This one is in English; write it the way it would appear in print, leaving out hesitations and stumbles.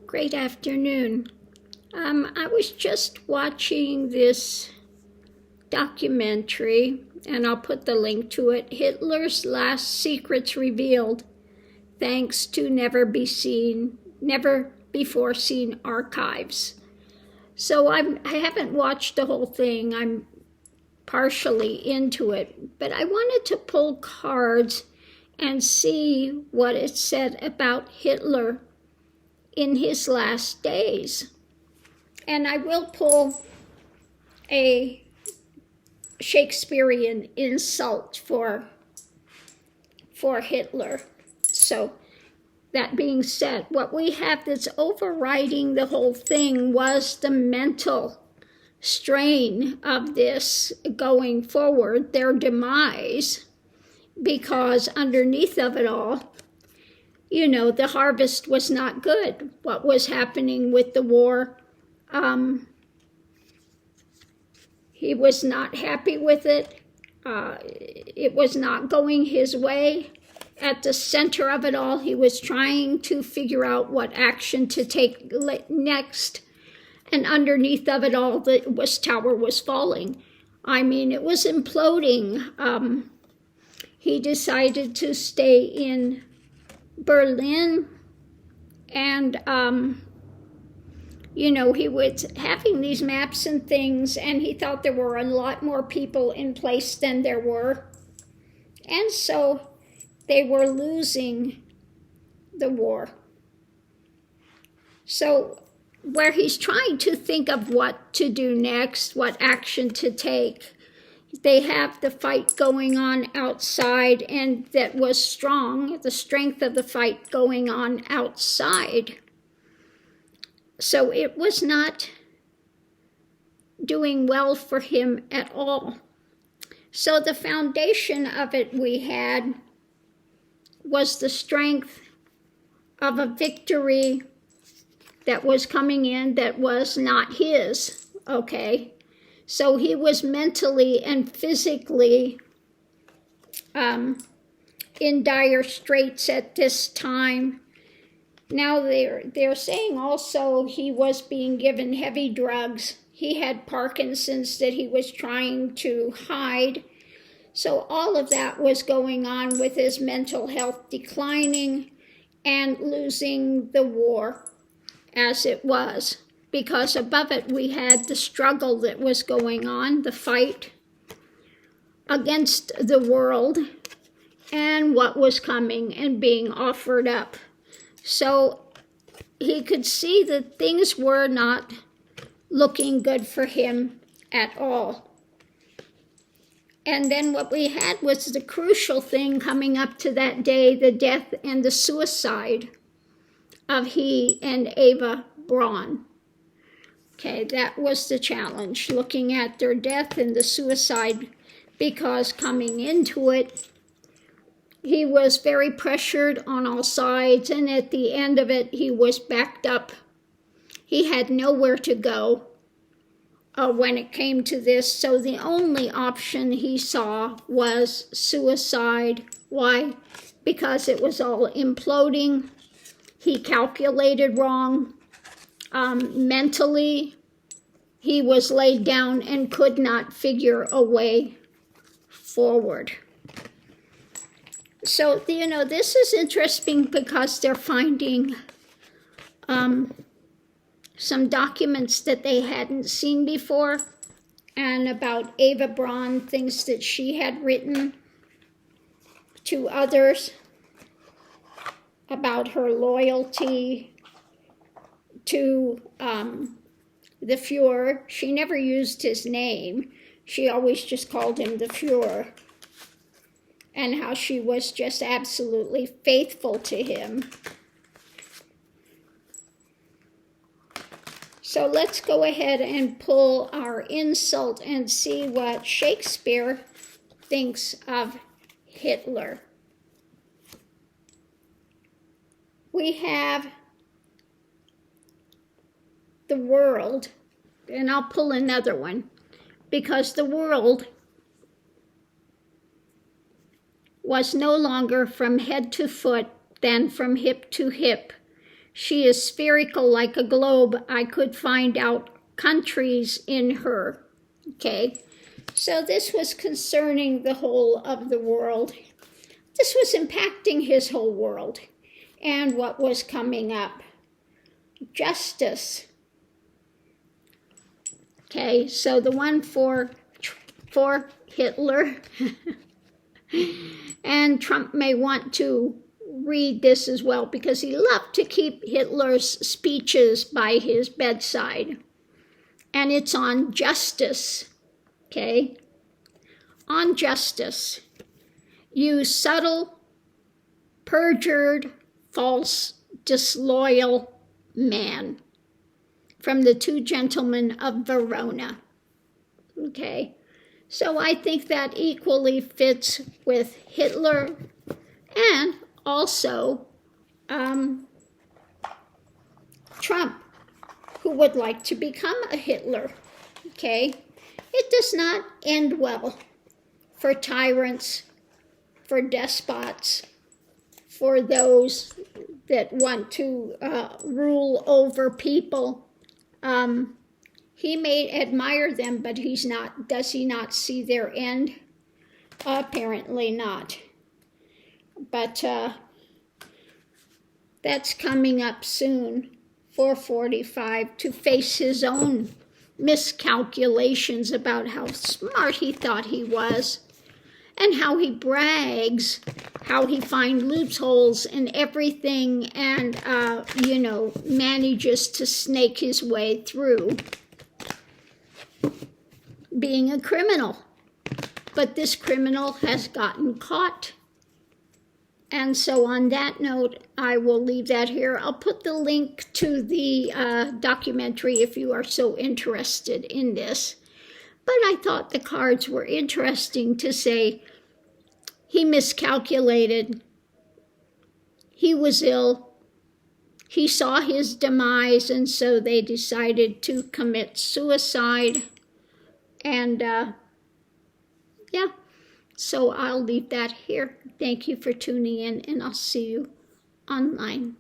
Great afternoon. I was just watching this documentary, and I'll put the link to it, Hitler's Last Secrets Revealed, thanks to never before seen archives. So I haven't watched the whole thing. I'm partially into it, but I wanted to pull cards and see what it said about Hitler in his last days. And I will pull a Shakespearean insult for Hitler. So that being said, what we have that's overriding the whole thing was the mental strain of this going forward, their demise, because underneath of it all, the harvest was not good. What was happening with the war, he was not happy with it. It was not going his way. At the center of it all, he was trying to figure out what action to take next. And underneath of it all, the tower was falling. I mean, it was imploding. He decided to stay in Berlin, and he was having these maps and things, and he thought there were a lot more people in place than there were, and so they were losing the war. So where he's trying to think of what to do next, what action to take, they have the fight going on outside, and that was strong, the strength of the fight going on outside. So it was not doing well for him at all. So the foundation of it we had was the strength of a victory that was coming in that was not his, okay? So he was mentally and physically in dire straits at this time. Now they're saying also he was being given heavy drugs. He had Parkinson's that he was trying to hide. So all of that was going on with his mental health declining and losing the war as it was. Because above it we had the struggle that was going on, the fight against the world and what was coming and being offered up. So he could see that things were not looking good for him at all. And then what we had was the crucial thing coming up to that day, the death and the suicide of he and Eva Braun. Okay, that was the challenge, looking at their death and the suicide, because coming into it, he was very pressured on all sides, and at the end of it, he was backed up. He had nowhere to go when it came to this, so the only option he saw was suicide. Why? Because it was all imploding. He calculated wrong. Mentally, he was laid down and could not figure a way forward. So, this is interesting because they're finding some documents that they hadn't seen before, and about Eva Braun, things that she had written to others about her loyalty to the Fuhrer. She never used his name. She always just called him the Fuhrer. And how she was just absolutely faithful to him. So let's go ahead and pull our insult and see what Shakespeare thinks of Hitler. We have the world, and I'll pull another one, because the world was no longer from head to foot than from hip to hip, She is spherical like a globe. I could find out countries in her. Okay, so this was concerning the whole of the world. This was impacting his whole world and what was coming up. Justice. Okay, so the one for Hitler. And Trump may want to read this as well because he loved to keep Hitler's speeches by his bedside. And it's on justice, okay? On justice. You subtle, perjured, false, disloyal man. From the Two Gentlemen of Verona, okay? So I think that equally fits with Hitler and also Trump, who would like to become a Hitler, okay? It does not end well for tyrants, for despots, for those that want to rule over people. He may admire them, but does he not see their end? Apparently not. But that's coming up soon, 445, to face his own miscalculations about how smart he thought he was and how he brags, how he finds loopholes in everything and, manages to snake his way through being a criminal. But this criminal has gotten caught. And so on that note, I will leave that here. I'll put the link to the documentary if you are so interested in this. But I thought the cards were interesting to say he miscalculated. He was ill. He saw his demise, and so they decided to commit suicide. And, so I'll leave that here. Thank you for tuning in, and I'll see you online.